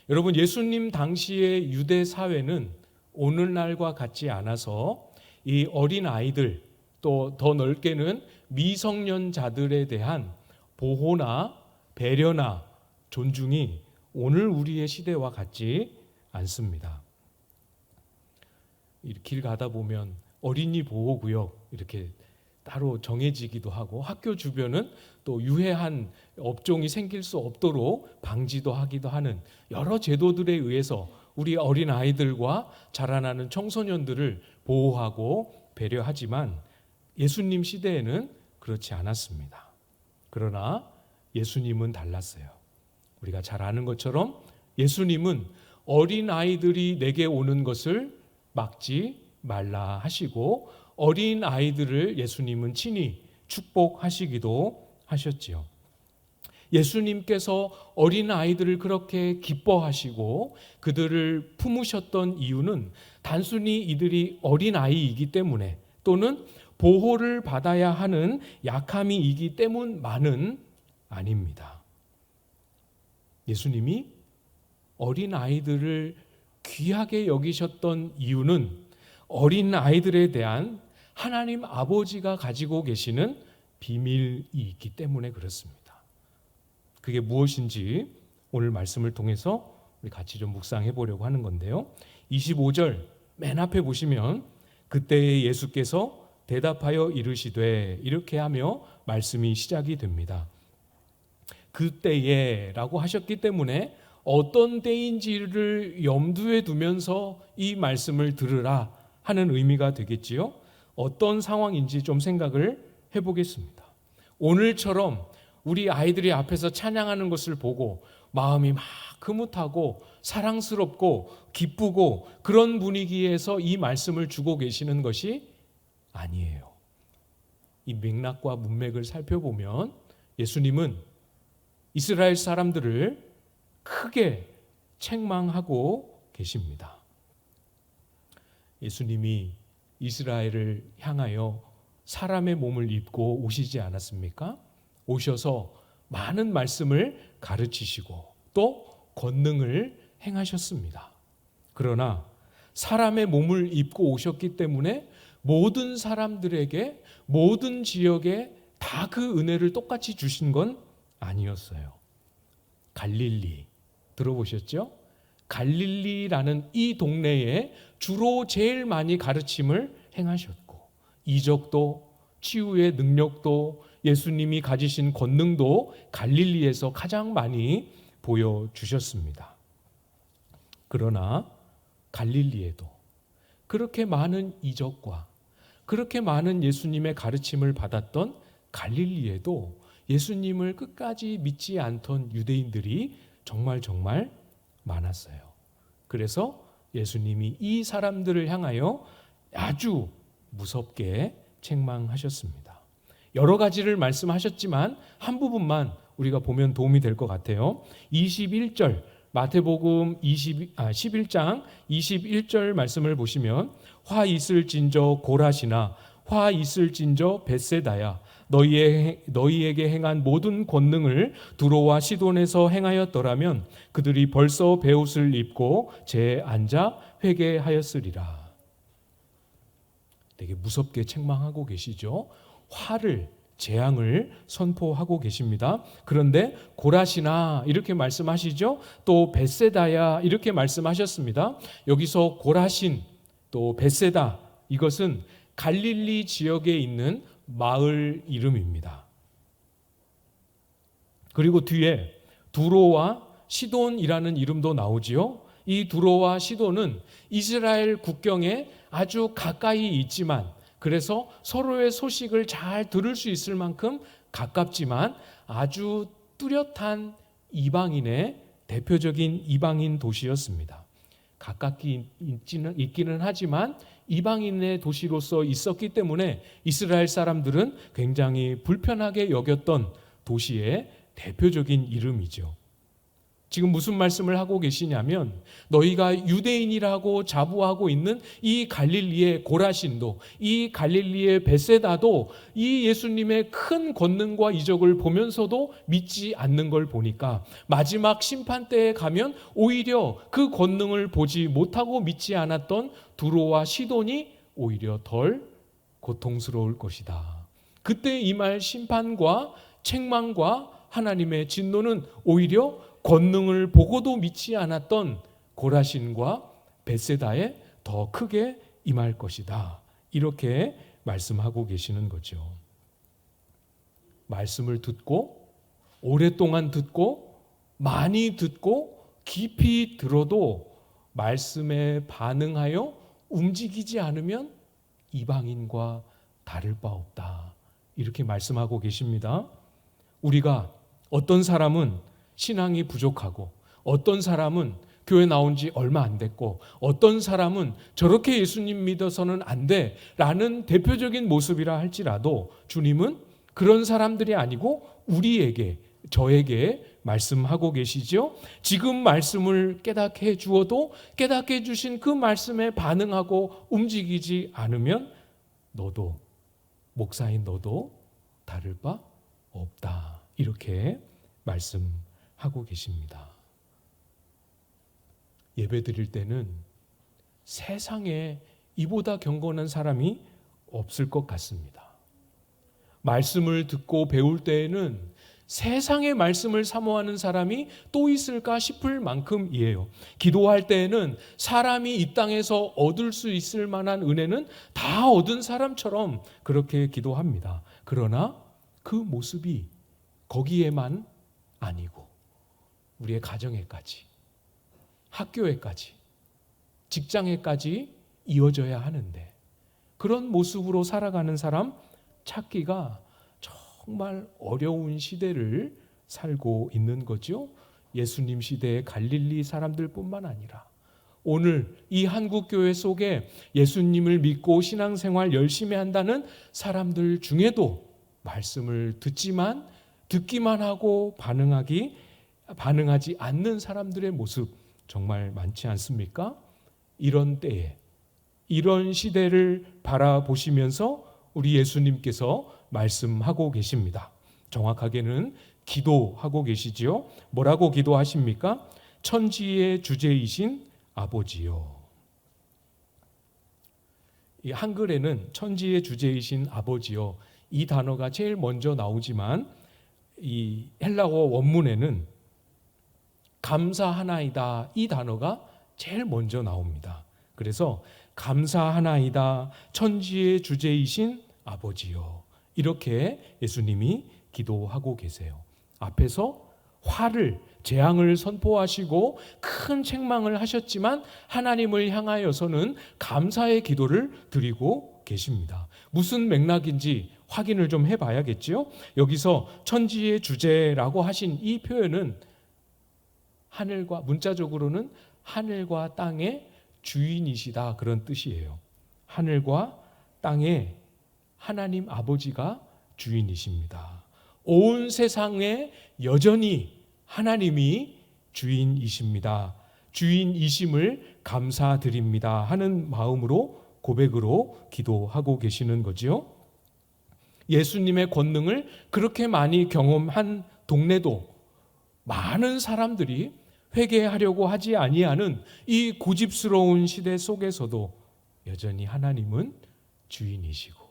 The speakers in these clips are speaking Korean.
여러분, 예수님 당시의 유대 사회는 오늘날과 같지 않아서 이 어린 아이들, 또 더 넓게는 미성년자들에 대한 보호나 배려나 존중이 오늘 우리의 시대와 같지 않습니다. 길 가다 보면 어린이 보호구역 이렇게 따로 정해지기도 하고, 학교 주변은 또 유해한 업종이 생길 수 없도록 방지도 하기도 하는 여러 제도들에 의해서 우리 어린 아이들과 자라나는 청소년들을 보호하고 배려하지만 예수님 시대에는 그렇지 않았습니다. 그러나 예수님은 달랐어요. 우리가 잘 아는 것처럼 예수님은 어린 아이들이 내게 오는 것을 막지 말라 하시고, 어린 아이들을 예수님은 친히 축복하시기도 하셨지요. 예수님께서 어린 아이들을 그렇게 기뻐하시고 그들을 품으셨던 이유는 단순히 이들이 어린 아이이기 때문에, 또는 보호를 받아야 하는 약함이이기 때문만은 아닙니다. 예수님이 어린 아이들을 귀하게 여기셨던 이유는 어린 아이들에 대한 하나님 아버지가 가지고 계시는 비밀이 있기 때문에 그렇습니다. 그게 무엇인지 오늘 말씀을 통해서 우리 같이 좀 묵상해 보려고 하는 건데요. 25절 맨 앞에 보시면 그때에 예수께서 대답하여 이르시되, 이렇게 하며 말씀이 시작이 됩니다. 그때에 라고 하셨기 때문에 어떤 때인지를 염두에 두면서 이 말씀을 들으라 하는 의미가 되겠지요. 어떤 상황인지 좀 생각을 해보겠습니다. 오늘처럼 우리 아이들이 앞에서 찬양하는 것을 보고 마음이 막 흐뭇하고 사랑스럽고 기쁘고 그런 분위기에서 이 말씀을 주고 계시는 것이 아니에요. 이 맥락과 문맥을 살펴보면 예수님은 이스라엘 사람들을 크게 책망하고 계십니다. 예수님이 이스라엘을 향하여 사람의 몸을 입고 오시지 않았습니까? 오셔서 많은 말씀을 가르치시고 또 권능을 행하셨습니다. 그러나 사람의 몸을 입고 오셨기 때문에 모든 사람들에게, 모든 지역에 다 그 은혜를 똑같이 주신 건 아니었어요. 갈릴리 들어보셨죠? 갈릴리라는 이 동네에 주로 제일 많이 가르침을 행하셨고, 이적도 치유의 능력도 예수님이 가지신 권능도 갈릴리에서 가장 많이 보여주셨습니다. 그러나 갈릴리에도 그렇게 많은 이적과 그렇게 많은 예수님의 가르침을 받았던 갈릴리에도 예수님을 끝까지 믿지 않던 유대인들이 정말 많았어요. 그래서 예수님이 이 사람들을 향하여 아주 무섭게 책망하셨습니다. 여러 가지를 말씀하셨지만 한 부분만 우리가 보면 도움이 될 것 같아요. 21절 마태복음 11장 21절 말씀을 보시면, 화 있을진저 고라시나 화 있을진저 벳세다야, 너희에게 행한 모든 권능을 두로와 시돈에서 행하였더라면 그들이 벌써 베옷을 입고 제 앉아 회개하였으리라. 되게 무섭게 책망하고 계시죠. 화를, 재앙을 선포하고 계십니다. 그런데 고라시나 이렇게 말씀하시죠. 또 벳세다야 이렇게 말씀하셨습니다. 여기서 고라신 또 벳세다, 이것은 갈릴리 지역에 있는 마을 이름입니다. 그리고 뒤에 두로와 시돈이라는 이름도 나오지요. 이 두로와 시돈은 이스라엘 국경에 아주 가까이 있지만, 그래서 서로의 소식을 잘 들을 수 있을 만큼 가깝지만 아주 뚜렷한 이방인의 대표적인 이방인 도시였습니다. 가깝게 있기는 하지만 이방인의 도시로서 있었기 때문에 이스라엘 사람들은 굉장히 불편하게 여겼던 도시의 대표적인 이름이죠. 지금 무슨 말씀을 하고 계시냐면 너희가 유대인이라고 자부하고 있는 이 갈릴리의 고라신도, 이 갈릴리의 벳세다도 이 예수님의 큰 권능과 이적을 보면서도 믿지 않는 걸 보니까 마지막 심판 때에 가면 오히려 그 권능을 보지 못하고 믿지 않았던 두로와 시돈이 오히려 덜 고통스러울 것이다. 그때 임할 심판과 책망과 하나님의 진노는 오히려 권능을 보고도 믿지 않았던 고라신과 벳세다에 더 크게 임할 것이다. 이렇게 말씀하고 계시는 거죠. 말씀을 듣고 오랫동안 듣고 많이 듣고 깊이 들어도 말씀에 반응하여 움직이지 않으면 이방인과 다를 바 없다. 이렇게 말씀하고 계십니다. 우리가 어떤 사람은 신앙이 부족하고 어떤 사람은 교회 나온 지 얼마 안 됐고 어떤 사람은 저렇게 예수님 믿어서는 안 돼 라는 대표적인 모습이라 할지라도 주님은 그런 사람들이 아니고 우리에게, 저에게 말씀하고 계시죠. 지금 말씀을 깨닫게 해 주어도 깨닫게 해 주신 그 말씀에 반응하고 움직이지 않으면 너도, 목사인 너도 다를 바 없다. 이렇게 말씀하고 계십니다. 예배 드릴 때는 세상에 이보다 경건한 사람이 없을 것 같습니다. 말씀을 듣고 배울 때에는 세상의 말씀을 사모하는 사람이 또 있을까 싶을 만큼이에요. 기도할 때에는 사람이 이 땅에서 얻을 수 있을 만한 은혜는 다 얻은 사람처럼 그렇게 기도합니다. 그러나 그 모습이 거기에만 아니고 우리의 가정에까지, 학교에까지, 직장에까지 이어져야 하는데 그런 모습으로 살아가는 사람 찾기가 정말 어려운 시대를 살고 있는 거죠. 예수님 시대의 갈릴리 사람들뿐만 아니라 오늘 이 한국교회 속에 예수님을 믿고 신앙생활 열심히 한다는 사람들 중에도 말씀을 듣기만 하고 반응하지 않는 사람들의 모습 정말 많지 않습니까? 이런 때에, 이런 시대를 바라보시면서 우리 예수님께서 말씀하고 계십니다. 정확하게는 기도하고 계시지요. 뭐라고 기도하십니까? 천지의 주제이신 아버지요. 이 한글에는 천지의 주제이신 아버지요, 이 단어가 제일 먼저 나오지만 이 헬라어 원문에는 감사하나이다, 이 단어가 제일 먼저 나옵니다. 그래서 감사하나이다, 천지의 주제이신 아버지요, 이렇게 예수님이 기도하고 계세요. 앞에서 재앙을 선포하시고 큰 책망을 하셨지만 하나님을 향하여서는 감사의 기도를 드리고 계십니다. 무슨 맥락인지 확인을 좀 해봐야겠죠. 여기서 천지의 주제라고 하신 이 표현은 문자적으로는 하늘과 땅의 주인이시다, 그런 뜻이에요. 하늘과 땅의 하나님 아버지가 주인이십니다. 온 세상에 여전히 하나님이 주인이십니다. 주인이심을 감사드립니다 하는 마음으로, 고백으로 기도하고 계시는 거죠. 예수님의 권능을 그렇게 많이 경험한 동네도 많은 사람들이 회개하려고 하지 아니하는 이 고집스러운 시대 속에서도 여전히 하나님은 주인이시고,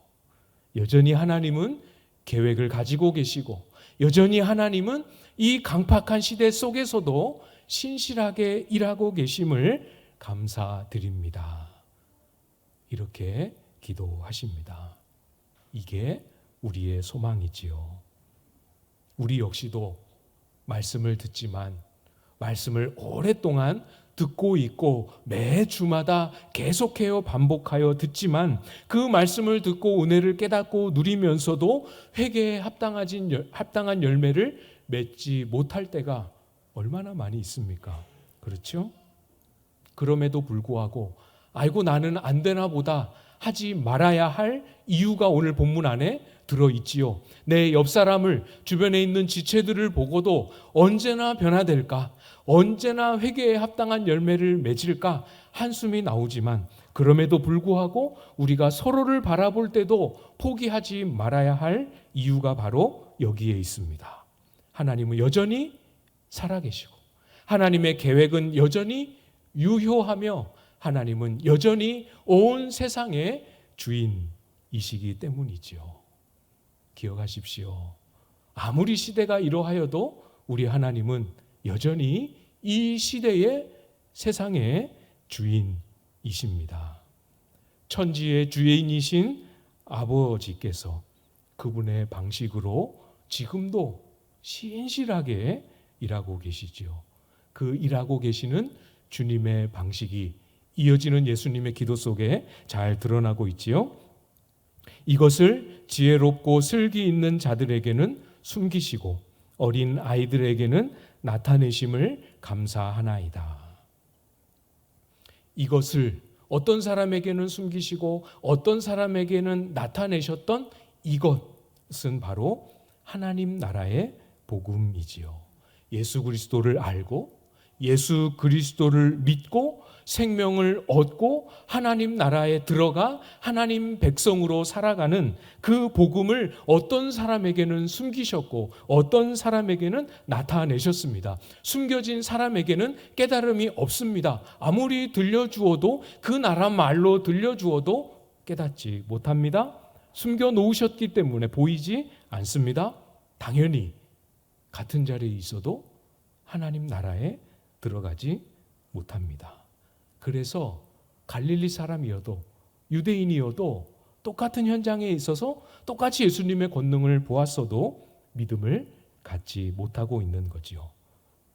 여전히 하나님은 계획을 가지고 계시고, 여전히 하나님은 이 강팍한 시대 속에서도 신실하게 일하고 계심을 감사드립니다. 이렇게 기도하십니다. 이게 우리의 소망이지요. 우리 역시도 말씀을 듣지만 말씀을 오랫동안 듣고 있고 매주마다 계속해요 반복하여 듣지만 그 말씀을 듣고 은혜를 깨닫고 누리면서도 회개에 합당한 열매를 맺지 못할 때가 얼마나 많이 있습니까? 그렇죠? 그럼에도 불구하고 아이고 나는 안 되나 보다 하지 말아야 할 이유가 오늘 본문 안에 들어있지요. 내 옆 사람을, 주변에 있는 지체들을 보고도 언제나 변화될까, 언제나 회개에 합당한 열매를 맺을까 한숨이 나오지만, 그럼에도 불구하고 우리가 서로를 바라볼 때도 포기하지 말아야 할 이유가 바로 여기에 있습니다. 하나님은 여전히 살아계시고, 하나님의 계획은 여전히 유효하며, 하나님은 여전히 온 세상의 주인이시기 때문이지요. 기억하십시오. 아무리 시대가 이러하여도 우리 하나님은 여전히 이 시대의 세상의 주인이십니다. 천지의 주인이신 아버지께서 그분의 방식으로 지금도 신실하게 일하고 계시지요. 그 일하고 계시는 주님의 방식이 이어지는 예수님의 기도 속에 잘 드러나고 있지요. 이것을 지혜롭고 슬기 있는 자들에게는 숨기시고 어린 아이들에게는 나타내심을 감사하나이다. 이것을 어떤 사람에게는 숨기시고 어떤 사람에게는 나타내셨던 이것은 바로 하나님 나라의 복음이지요. 예수 그리스도를 알고 예수 그리스도를 믿고 생명을 얻고 하나님 나라에 들어가 하나님 백성으로 살아가는 그 복음을 어떤 사람에게는 숨기셨고 어떤 사람에게는 나타내셨습니다. 숨겨진 사람에게는 깨달음이 없습니다. 아무리 들려주어도, 그 나라 말로 들려주어도 깨닫지 못합니다. 숨겨 놓으셨기 때문에 보이지 않습니다. 당연히 같은 자리에 있어도 하나님 나라에 들어가지 못합니다. 그래서 갈릴리 사람이어도 유대인이어도 똑같은 현장에 있어서 똑같이 예수님의 권능을 보았어도 믿음을 갖지 못하고 있는 거지요.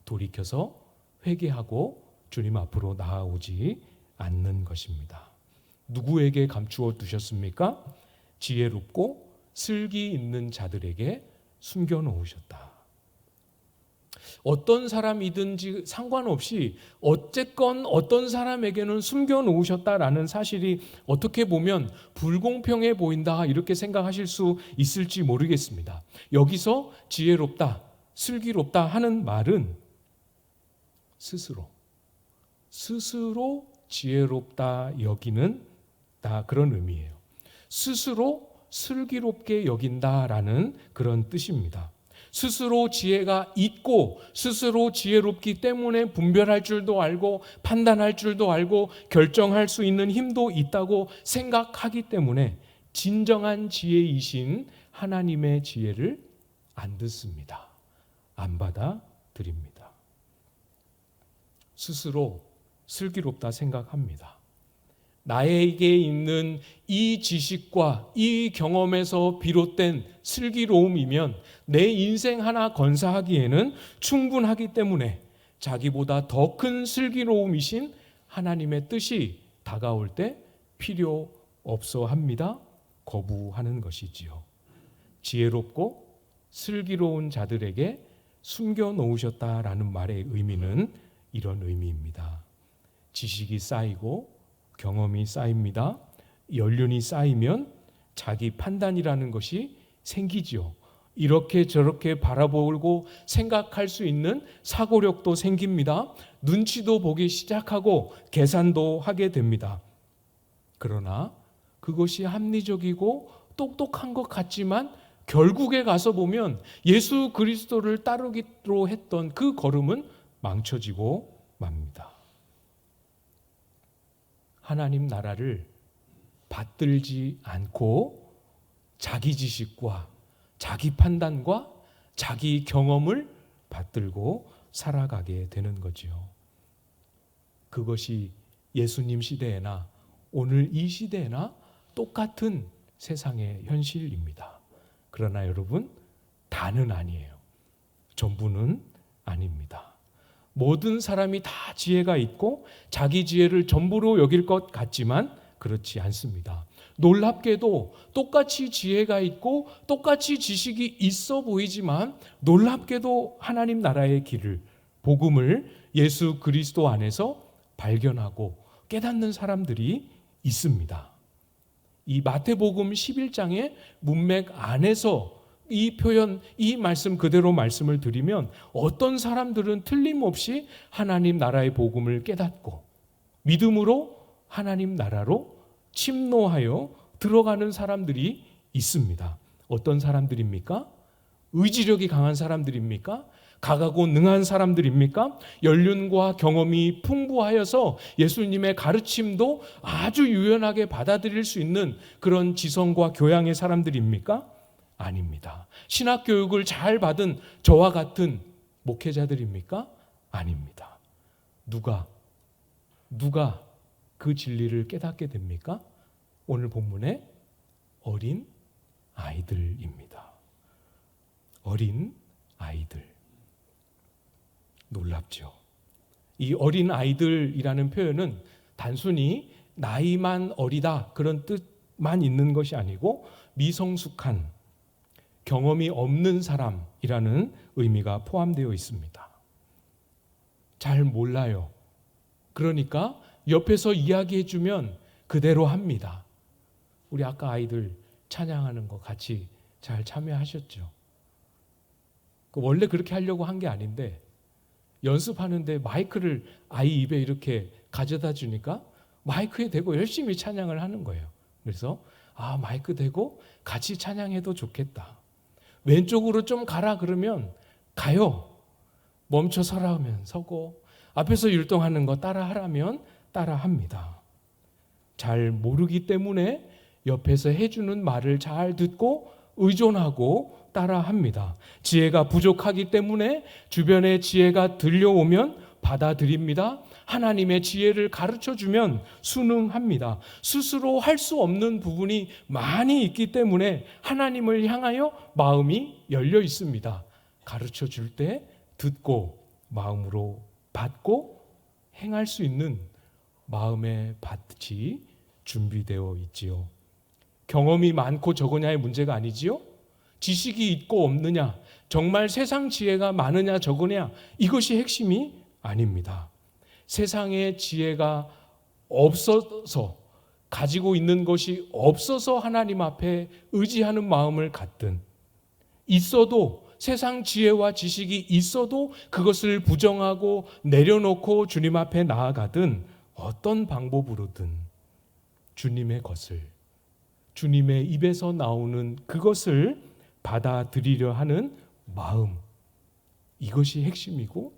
돌이켜서 회개하고 주님 앞으로 나아오지 않는 것입니다. 누구에게 감추어 두셨습니까? 지혜롭고 슬기 있는 자들에게 숨겨놓으셨다. 어떤 사람이든지 상관없이 어쨌건 어떤 사람에게는 숨겨놓으셨다라는 사실이 어떻게 보면 불공평해 보인다, 이렇게 생각하실 수 있을지 모르겠습니다. 여기서 지혜롭다, 슬기롭다 하는 말은 스스로 지혜롭다 여기는 다 그런 의미예요. 스스로 슬기롭게 여긴다라는 그런 뜻입니다. 스스로 지혜가 있고 스스로 지혜롭기 때문에 분별할 줄도 알고 판단할 줄도 알고 결정할 수 있는 힘도 있다고 생각하기 때문에 진정한 지혜이신 하나님의 지혜를 안 듣습니다. 안 받아들입니다. 스스로 슬기롭다 생각합니다. 나에게 있는 이 지식과 이 경험에서 비롯된 슬기로움이면 내 인생 하나 건사하기에는 충분하기 때문에 자기보다 더 큰 슬기로움이신 하나님의 뜻이 다가올 때 필요 없어 합니다. 거부하는 것이지요. 지혜롭고 슬기로운 자들에게 숨겨놓으셨다라는 말의 의미는 이런 의미입니다. 지식이 쌓이고 경험이 쌓입니다. 연륜이 쌓이면 자기 판단이라는 것이 생기지요. 이렇게 저렇게 바라보고 생각할 수 있는 사고력도 생깁니다. 눈치도 보기 시작하고 계산도 하게 됩니다. 그러나 그것이 합리적이고 똑똑한 것 같지만 결국에 가서 보면 예수 그리스도를 따르기로 했던 그 걸음은 망쳐지고 맙니다. 하나님 나라를 받들지 않고 자기 지식과 자기 판단과 자기 경험을 받들고 살아가게 되는 거지요. 그것이 예수님 시대에나 오늘 이 시대에나 똑같은 세상의 현실입니다. 그러나 여러분, 다는 아니에요. 전부는 아닙니다. 모든 사람이 다 지혜가 있고 자기 지혜를 전부로 여길 것 같지만 그렇지 않습니다. 놀랍게도 똑같이 지혜가 있고 똑같이 지식이 있어 보이지만 놀랍게도 하나님 나라의 길을, 복음을 예수 그리스도 안에서 발견하고 깨닫는 사람들이 있습니다. 이 마태복음 11장의 문맥 안에서 이 표현, 이 말씀 그대로 말씀을 드리면 어떤 사람들은 틀림없이 하나님 나라의 복음을 깨닫고 믿음으로 하나님 나라로 침노하여 들어가는 사람들이 있습니다. 어떤 사람들입니까? 의지력이 강한 사람들입니까? 강하고 능한 사람들입니까? 연륜과 경험이 풍부하여서 예수님의 가르침도 아주 유연하게 받아들일 수 있는 그런 지성과 교양의 사람들입니까? 아닙니다. 신학교육을 잘 받은 저와 같은 목회자들입니까? 아닙니다. 누가 그 진리를 깨닫게 됩니까? 오늘 본문의 어린 아이들입니다. 어린 아이들. 놀랍죠. 이 어린 아이들이라는 표현은 단순히 나이만 어리다 그런 뜻만 있는 것이 아니고 미성숙한 경험이 없는 사람이라는 의미가 포함되어 있습니다. 잘 몰라요. 그러니까 옆에서 이야기해주면 그대로 합니다. 우리 아까 아이들 찬양하는 거 같이 잘 참여하셨죠? 원래 그렇게 하려고 한 게 아닌데 연습하는데 마이크를 아이 입에 이렇게 가져다 주니까 마이크에 대고 열심히 찬양을 하는 거예요. 그래서 마이크 대고 같이 찬양해도 좋겠다. 왼쪽으로 좀 가라 그러면 가요. 멈춰 서라 하면 서고 앞에서 율동하는 거 따라 하라면 따라 합니다. 잘 모르기 때문에 옆에서 해주는 말을 잘 듣고 의존하고 따라 합니다. 지혜가 부족하기 때문에 주변에 지혜가 들려오면 받아들입니다. 하나님의 지혜를 가르쳐주면 순응합니다. 스스로 할 수 없는 부분이 많이 있기 때문에 하나님을 향하여 마음이 열려 있습니다. 가르쳐줄 때 듣고 마음으로 받고 행할 수 있는 마음의 밭이 준비되어 있지요. 경험이 많고 적으냐의 문제가 아니지요. 지식이 있고 없느냐, 정말 세상 지혜가 많으냐 적으냐, 이것이 핵심이 아닙니다. 세상의 지혜가 없어서, 가지고 있는 것이 없어서 하나님 앞에 의지하는 마음을 갖든, 있어도 세상 지혜와 지식이 있어도 그것을 부정하고 내려놓고 주님 앞에 나아가든 어떤 방법으로든 주님의 것을, 주님의 입에서 나오는 그것을 받아들이려 하는 마음, 이것이 핵심이고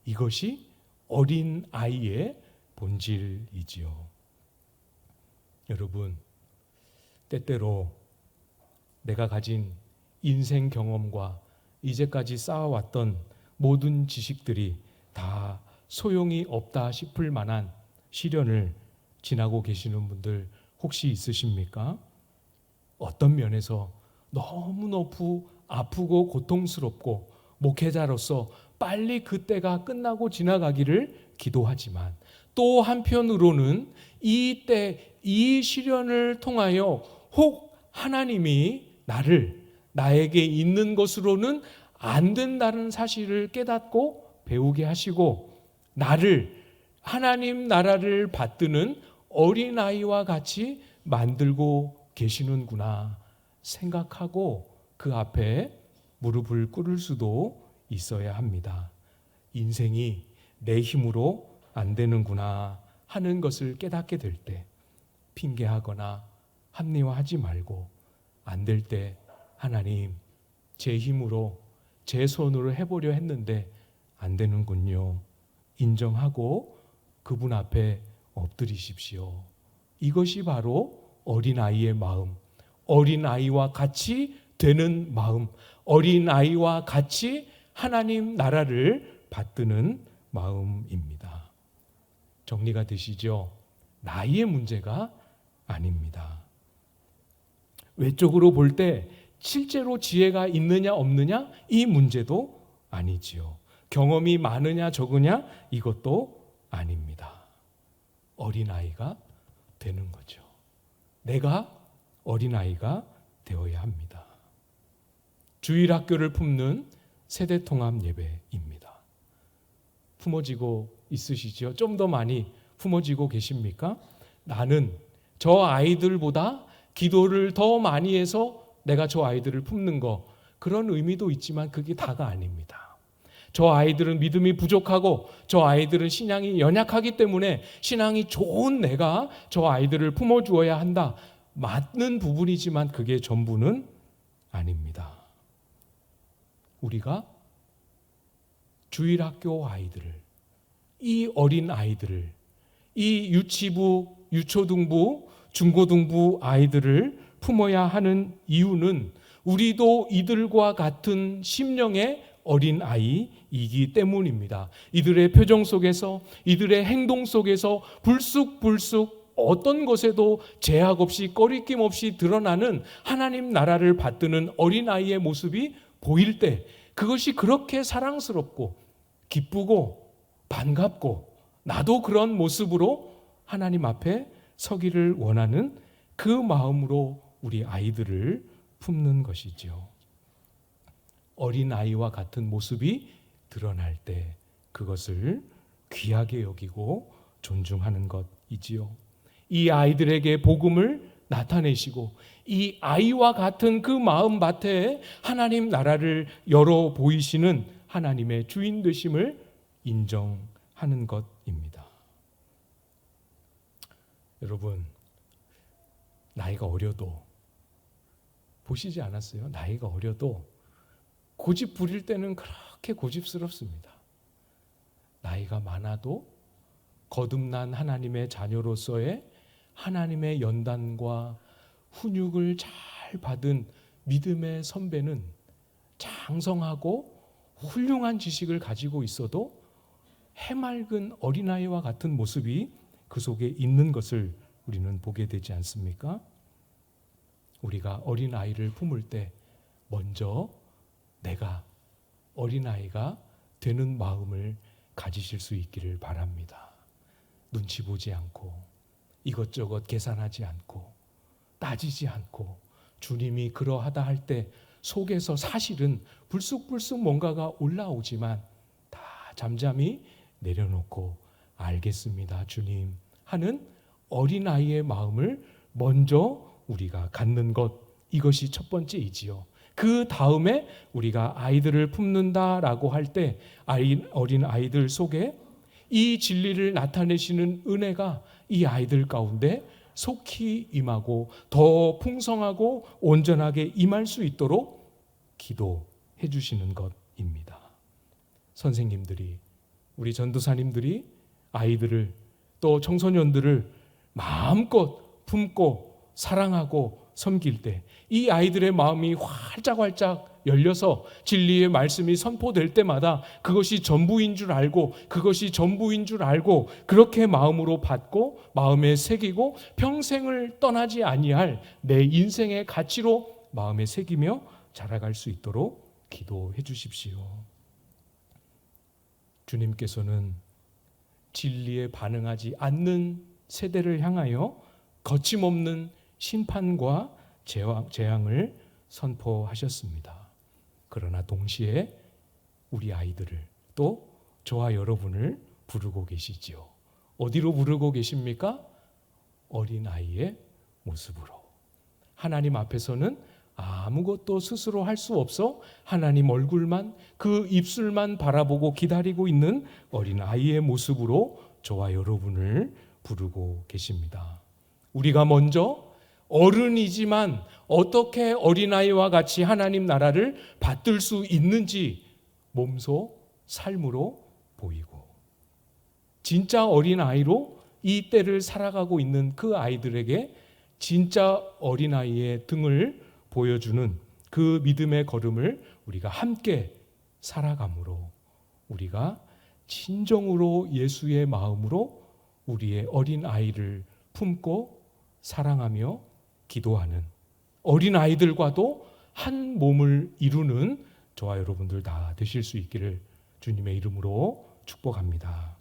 이것이 어린 아이의 본질이지요. 여러분, 때때로 내가 가진 인생 경험과 이제까지 쌓아왔던 모든 지식들이 다 소용이 없다 싶을 만한 시련을 지나고 계시는 분들 혹시 있으십니까? 어떤 면에서 너무너무 아프고 고통스럽고 목회자로서 빨리 그때가 끝나고 지나가기를 기도하지만 또 한편으로는 이 시련을 통하여 혹 하나님이 나에게 있는 것으로는 안 된다는 사실을 깨닫고 배우게 하시고 나를 하나님 나라를 받드는 어린아이와 같이 만들고 계시는구나 생각하고 그 앞에 무릎을 꿇을 수도 있어야 합니다. 인생이 내 힘으로 안 되는구나 하는 것을 깨닫게 될 때 핑계하거나 합리화하지 말고 안 될 때 하나님 제 힘으로 제 손으로 해보려 했는데 안 되는군요. 인정하고 그분 앞에 엎드리십시오. 이것이 바로 어린아이의 마음, 어린아이와 같이 되는 마음, 어린아이와 같이 하나님 나라를 받드는 마음입니다. 정리가 되시죠? 나이의 문제가 아닙니다. 외적으로 볼 때 실제로 지혜가 있느냐 없느냐 이 문제도 아니지요. 경험이 많으냐 적으냐 이것도 아닙니다. 어린아이가 되는 거죠. 내가 어린아이가 되어야 합니다. 주일학교를 품는 세대통합 예배입니다. 품어지고 있으시죠? 좀 더 많이 품어지고 계십니까? 나는 저 아이들보다 기도를 더 많이 해서 내가 저 아이들을 품는 거, 그런 의미도 있지만 그게 다가 아닙니다. 저 아이들은 믿음이 부족하고 저 아이들은 신앙이 연약하기 때문에 신앙이 좋은 내가 저 아이들을 품어주어야 한다. 맞는 부분이지만 그게 전부는 아닙니다. 우리가 주일학교 아이들을, 이 어린 아이들을, 이 유치부, 유초등부, 중고등부 아이들을 품어야 하는 이유는 우리도 이들과 같은 심령의 어린 아이이기 때문입니다. 이들의 표정 속에서, 이들의 행동 속에서 불쑥불쑥 어떤 것에도 제약 없이 꺼리낌 없이 드러나는 하나님 나라를 받드는 어린아이의 모습이 보일 때 그것이 그렇게 사랑스럽고 기쁘고 반갑고 나도 그런 모습으로 하나님 앞에 서기를 원하는 그 마음으로 우리 아이들을 품는 것이죠. 어린아이와 같은 모습이 드러날 때 그것을 귀하게 여기고 존중하는 것이지요. 이 아이들에게 복음을 나타내시고 이 아이와 같은 그 마음밭에 하나님 나라를 열어 보이시는 하나님의 주인 되심을 인정하는 것입니다. 여러분, 나이가 어려도 보시지 않았어요? 나이가 어려도 고집 부릴 때는 그렇게 고집스럽습니다. 나이가 많아도 거듭난 하나님의 자녀로서의 하나님의 연단과 훈육을 잘 받은 믿음의 선배는 장성하고 훌륭한 지식을 가지고 있어도 해맑은 어린아이와 같은 모습이 그 속에 있는 것을 우리는 보게 되지 않습니까? 우리가 어린아이를 품을 때 먼저 내가 어린아이가 되는 마음을 가지실 수 있기를 바랍니다. 눈치 보지 않고 이것저것 계산하지 않고 따지지 않고 주님이 그러하다 할 때 속에서 사실은 불쑥불쑥 뭔가가 올라오지만 다 잠잠히 내려놓고 알겠습니다 주님 하는 어린아이의 마음을 먼저 우리가 갖는 것, 이것이 첫 번째이지요. 그 다음에 우리가 아이들을 품는다라고 할 때 어린 아이들 속에 이 진리를 나타내시는 은혜가 이 아이들 가운데 속히 임하고 더 풍성하고 온전하게 임할 수 있도록 기도해 주시는 것입니다. 선생님들이, 우리 전도사님들이 아이들을 또 청소년들을 마음껏 품고 사랑하고 섬길 때 이 아이들의 마음이 활짝활짝 열려서 진리의 말씀이 선포될 때마다 그것이 전부인 줄 알고 그렇게 마음으로 받고 마음에 새기고 평생을 떠나지 아니할 내 인생의 가치로 마음에 새기며 자라갈 수 있도록 기도해 주십시오. 주님께서는 진리에 반응하지 않는 세대를 향하여 거침없는 심판과 재앙을 선포하셨습니다. 그러나 동시에 우리 아이들을 또 저와 여러분을 부르고 계시지요. 어디로 부르고 계십니까? 어린아이의 모습으로. 하나님 앞에서는 아무것도 스스로 할 수 없어 하나님 얼굴만, 그 입술만 바라보고 기다리고 있는 어린아이의 모습으로 저와 여러분을 부르고 계십니다. 우리가 먼저 어른이지만 어떻게 어린아이와 같이 하나님 나라를 받들 수 있는지 몸소 삶으로 보이고 진짜 어린아이로 이 때를 살아가고 있는 그 아이들에게 진짜 어린아이의 등을 보여주는 그 믿음의 걸음을 우리가 함께 살아감으로 우리가 진정으로 예수의 마음으로 우리의 어린아이를 품고 사랑하며 기도하는 어린아이들과도 한 몸을 이루는 저와 여러분들 다 되실 수 있기를 주님의 이름으로 축복합니다.